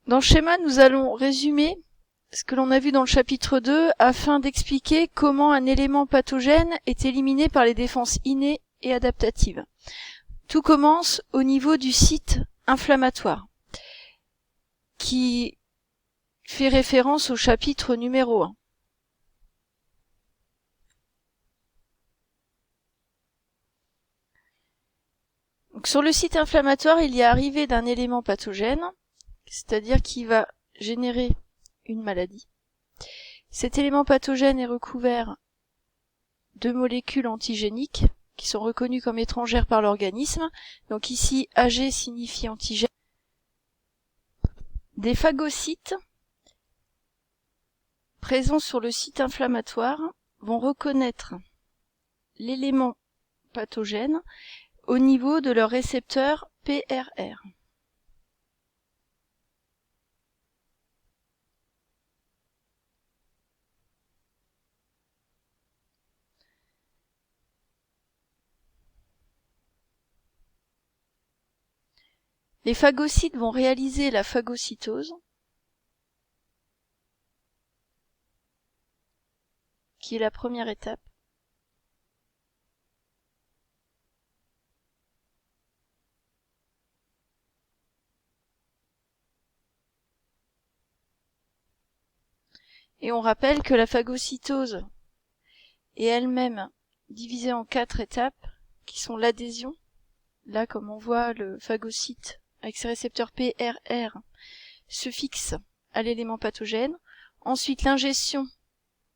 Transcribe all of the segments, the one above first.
Dans le schéma, nous allons résumer ce que l'on a vu dans le chapitre 2 afin d'expliquer comment un élément pathogène est éliminé par les défenses innées et adaptatives. Tout commence au niveau du site inflammatoire, qui fait référence au chapitre numéro 1. Donc, sur le site inflammatoire, il y a arrivée d'un élément pathogène, c'est-à-dire qui va générer une maladie. Cet élément pathogène est recouvert de molécules antigéniques qui sont reconnues comme étrangères par l'organisme. Donc ici, Ag signifie antigène. Des phagocytes présents sur le site inflammatoire vont reconnaître l'élément pathogène au niveau de leur récepteur PRR. Les phagocytes vont réaliser la phagocytose, qui est la première étape. Et on rappelle que la phagocytose est elle-même divisée en 4 étapes, qui sont l'adhésion. Là, comme on voit, le phagocyte, avec ses récepteurs PRR, se fixe à l'élément pathogène. Ensuite, l'ingestion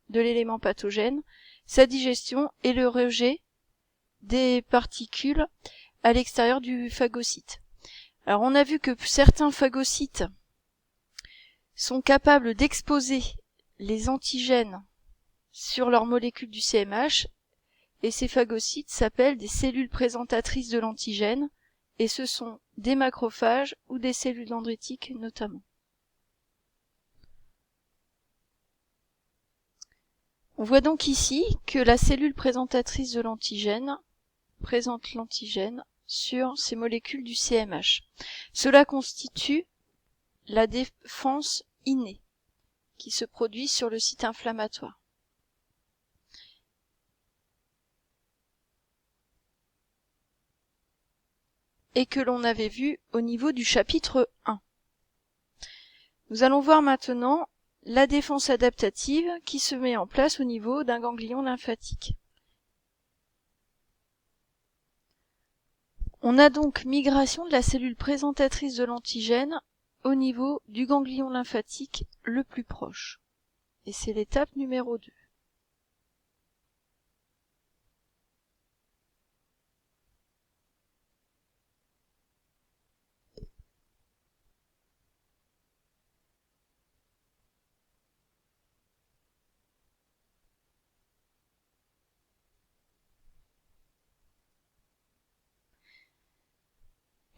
de l'élément pathogène, sa digestion et le rejet des particules à l'extérieur du phagocyte. Alors, on a vu que certains phagocytes sont capables d'exposer les antigènes sur leurs molécules du CMH, et ces phagocytes s'appellent des cellules présentatrices de l'antigène, et ce sont des macrophages ou des cellules dendritiques notamment. On voit donc ici que la cellule présentatrice de l'antigène présente l'antigène sur ces molécules du CMH. Cela constitue la défense innée qui se produit sur le site inflammatoire. Et que l'on avait vu au niveau du chapitre 1. Nous allons voir maintenant la défense adaptative qui se met en place au niveau d'un ganglion lymphatique. On a donc migration de la cellule présentatrice de l'antigène au niveau du ganglion lymphatique le plus proche. Et c'est l'étape numéro 2.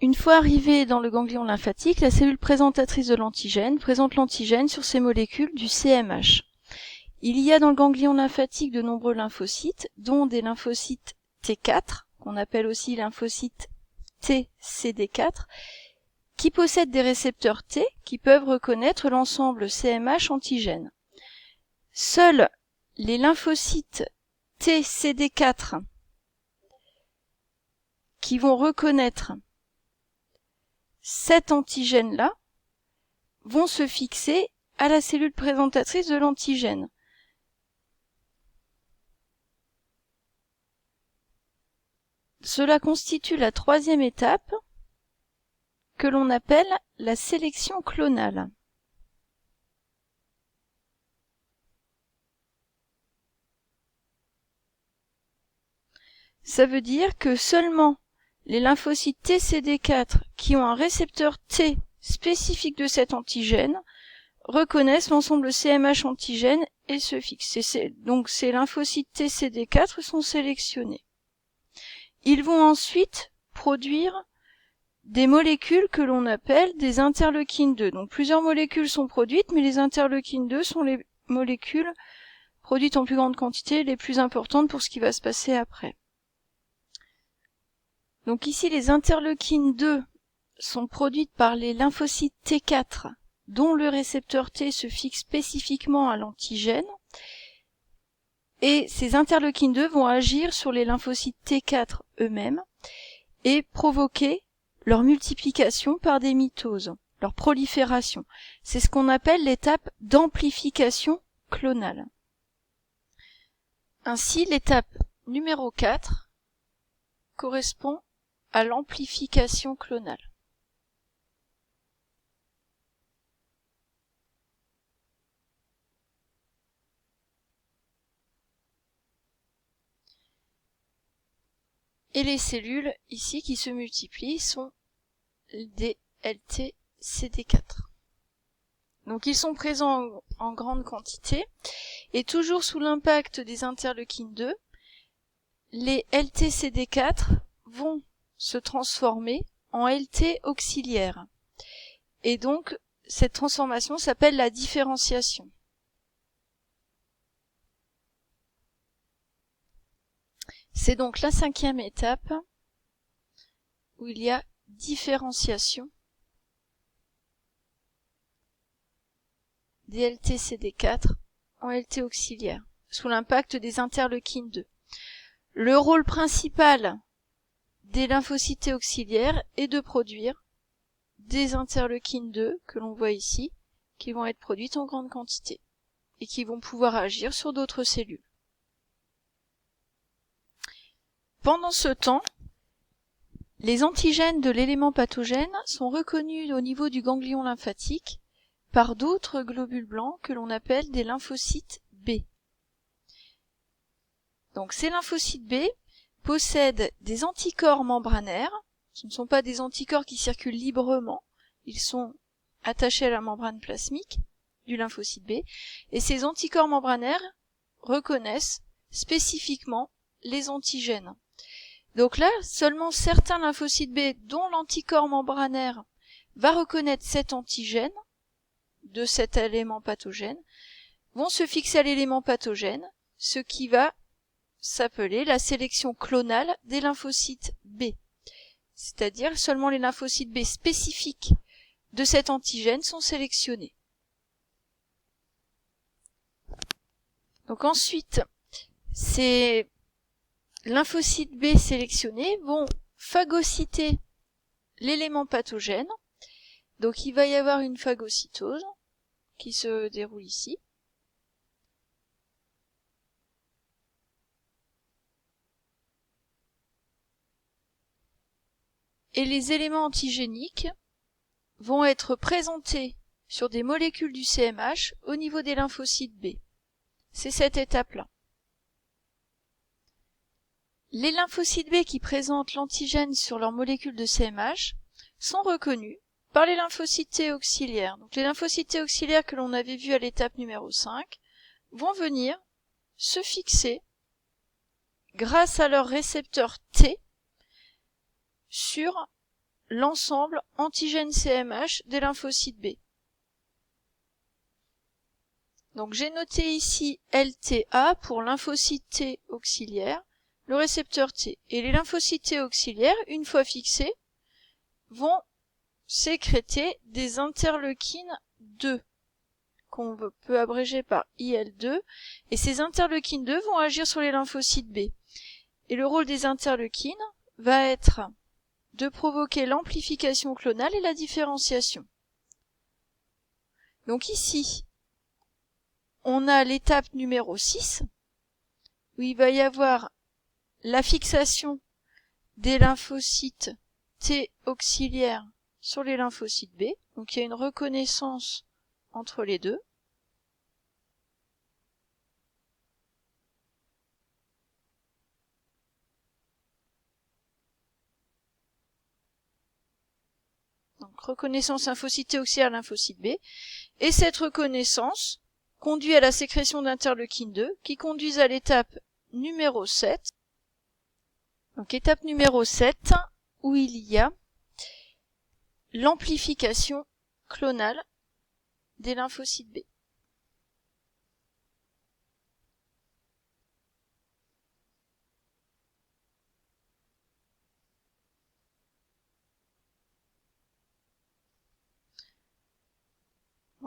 Une fois arrivée dans le ganglion lymphatique, la cellule présentatrice de l'antigène présente l'antigène sur ces molécules du CMH. Il y a dans le ganglion lymphatique de nombreux lymphocytes, dont des lymphocytes T4, qu'on appelle aussi lymphocytes TCD4, qui possèdent des récepteurs T qui peuvent reconnaître l'ensemble CMH antigène. Seuls les lymphocytes TCD4 qui vont reconnaître cet antigène-là vont se fixer à la cellule présentatrice de l'antigène. Cela constitue la troisième étape que l'on appelle la sélection clonale. Ça veut dire que seulement les lymphocytes TCD4 qui ont un récepteur T spécifique de cet antigène reconnaissent l'ensemble CMH antigène et se fixent. Donc ces lymphocytes TCD4 sont sélectionnés. Ils vont ensuite produire des molécules que l'on appelle des interleukines 2. Donc plusieurs molécules sont produites, mais les interleukines 2 sont les molécules produites en plus grande quantité, les plus importantes pour ce qui va se passer après. Donc ici, les interleukines 2 sont produites par les lymphocytes T4 dont le récepteur T se fixe spécifiquement à l'antigène, et ces interleukines 2 vont agir sur les lymphocytes T4 eux-mêmes et provoquer leur multiplication par des mitoses, leur prolifération. C'est ce qu'on appelle l'étape d'amplification clonale. Ainsi, l'étape numéro 4 correspond à l'amplification clonale. Et les cellules ici qui se multiplient sont des LTCD4. Donc ils sont présents en grande quantité et toujours sous l'impact des interleukines 2, les LTCD4 vont se transformer en LT auxiliaires. Et donc cette transformation s'appelle la différenciation. C'est donc la 5e étape où il y a différenciation des LTCD4 en LT auxiliaires, sous l'impact des interleukines 2. Le rôle principal des lymphocytes auxiliaires est de produire des interleukines 2, que l'on voit ici, qui vont être produites en grande quantité et qui vont pouvoir agir sur d'autres cellules. Pendant ce temps, les antigènes de l'élément pathogène sont reconnus au niveau du ganglion lymphatique par d'autres globules blancs que l'on appelle des lymphocytes B. Donc ces lymphocytes B possèdent des anticorps membranaires. Ce ne sont pas des anticorps qui circulent librement, ils sont attachés à la membrane plasmique du lymphocyte B, et ces anticorps membranaires reconnaissent spécifiquement les antigènes. Donc là, seulement certains lymphocytes B dont l'anticorps membranaire va reconnaître cet antigène de cet élément pathogène vont se fixer à l'élément pathogène, ce qui va s'appeler la sélection clonale des lymphocytes B. C'est-à-dire seulement les lymphocytes B spécifiques de cet antigène sont sélectionnés. Donc ensuite, ces lymphocytes B sélectionnés vont phagocyter l'élément pathogène. Donc il va y avoir une phagocytose qui se déroule ici. Et les éléments antigéniques vont être présentés sur des molécules du CMH au niveau des lymphocytes B. C'est cette étape-là. Les lymphocytes B qui présentent l'antigène sur leurs molécules de CMH sont reconnus par les lymphocytes T auxiliaires. Donc les lymphocytes T auxiliaires que l'on avait vus à l'étape numéro 5 vont venir se fixer grâce à leur récepteur T sur l'ensemble antigène CMH des lymphocytes B. Donc j'ai noté ici LTA pour lymphocyte T auxiliaire, le récepteur T. Et les lymphocytes T auxiliaires, une fois fixés, vont sécréter des interleukines 2, qu'on peut abréger par IL2, et ces interleukines 2 vont agir sur les lymphocytes B. Et le rôle des interleukines va être de provoquer l'amplification clonale et la différenciation. Donc ici, on a l'étape numéro 6, où il va y avoir la fixation des lymphocytes T auxiliaires sur les lymphocytes B. Donc il y a une reconnaissance entre les deux. Donc reconnaissance lymphocyte T auxiliaire lymphocyte B. Et cette reconnaissance conduit à la sécrétion d'interleukine 2 qui conduisent à l'étape numéro 7. Donc étape numéro 7 où il y a l'amplification clonale des lymphocytes B.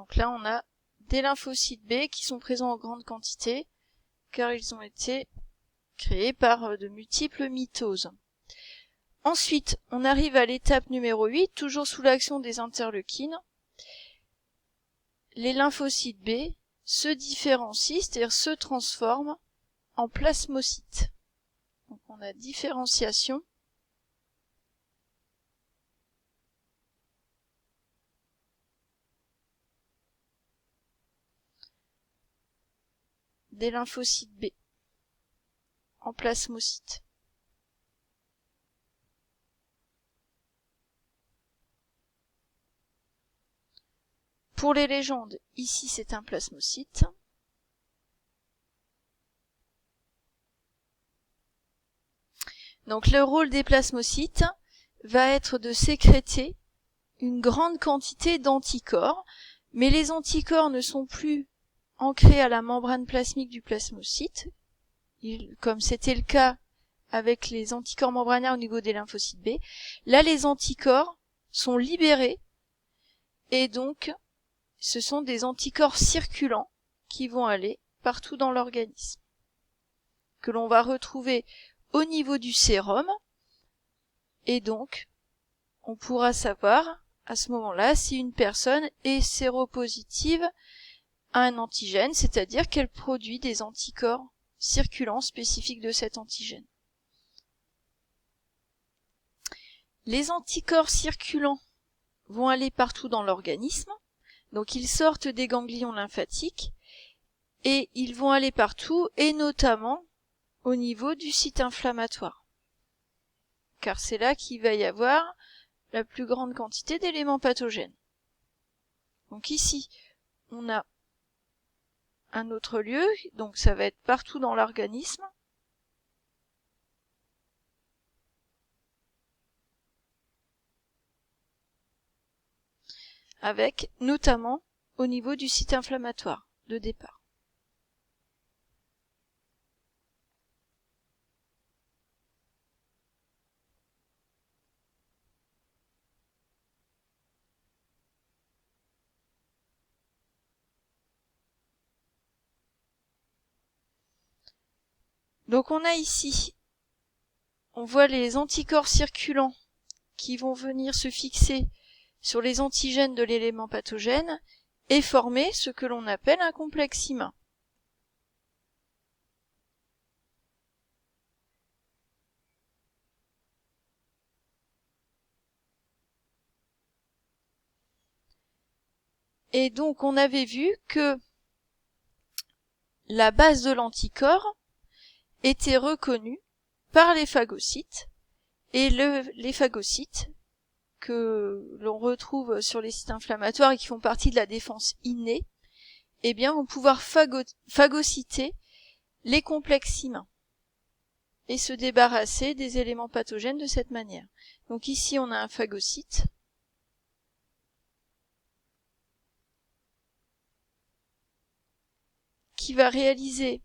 Donc là, on a des lymphocytes B qui sont présents en grande quantité, car ils ont été créés par de multiples mitoses. Ensuite, on arrive à l'étape numéro 8, toujours sous l'action des interleukines. Les lymphocytes B se différencient, c'est-à-dire se transforment en plasmocytes. Donc on a différenciation des lymphocytes B en plasmocytes. Pour les légendes, ici c'est un plasmocyte. Donc le rôle des plasmocytes va être de sécréter une grande quantité d'anticorps, mais les anticorps ne sont plus ancrés à la membrane plasmique du plasmocyte, comme c'était le cas avec les anticorps membranaires au niveau des lymphocytes B. Là, les anticorps sont libérés, et donc ce sont des anticorps circulants qui vont aller partout dans l'organisme, que l'on va retrouver au niveau du sérum, et donc on pourra savoir à ce moment-là si une personne est séropositive à un antigène, c'est-à-dire qu'elle produit des anticorps circulants spécifiques de cet antigène. Les anticorps circulants vont aller partout dans l'organisme, donc ils sortent des ganglions lymphatiques et ils vont aller partout, et notamment au niveau du site inflammatoire, car c'est là qu'il va y avoir la plus grande quantité d'éléments pathogènes. Donc ici, on a un autre lieu, donc ça va être partout dans l'organisme. Avec notamment au niveau du site inflammatoire de départ. Donc on a ici, on voit les anticorps circulants qui vont venir se fixer sur les antigènes de l'élément pathogène et former ce que l'on appelle un complexe IMA. Et donc on avait vu que la base de l'anticorps était reconnue par les phagocytes, et les phagocytes que l'on retrouve sur les sites inflammatoires et qui font partie de la défense innée, eh bien vont pouvoir phagocyter les complexes IMA et se débarrasser des éléments pathogènes de cette manière. Donc ici on a un phagocyte qui va réaliser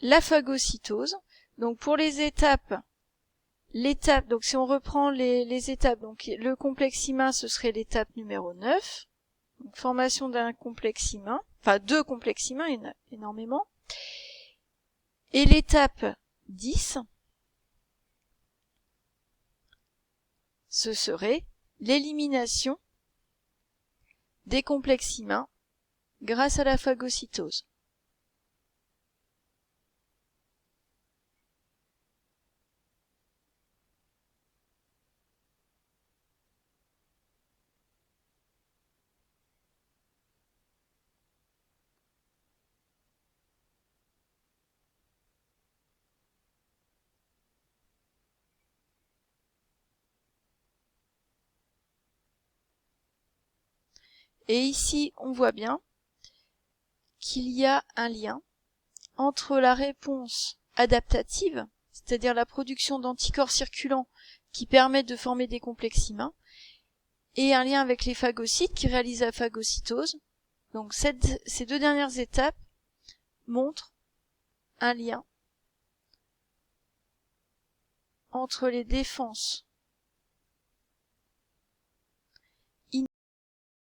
la phagocytose. Donc pour les étapes, donc si on reprend les étapes, donc le complexe IMA, ce serait l'étape numéro 9, donc formation d'un complexe IMA, enfin deux complexes IMA, il y en a énormément. Et l'étape 10, ce serait l'élimination des complexes IMA grâce à la phagocytose. Et ici, on voit bien qu'il y a un lien entre la réponse adaptative, c'est-à-dire la production d'anticorps circulants qui permettent de former des complexes IMA, et un lien avec les phagocytes qui réalisent la phagocytose. Donc ces deux dernières étapes montrent un lien entre les défenses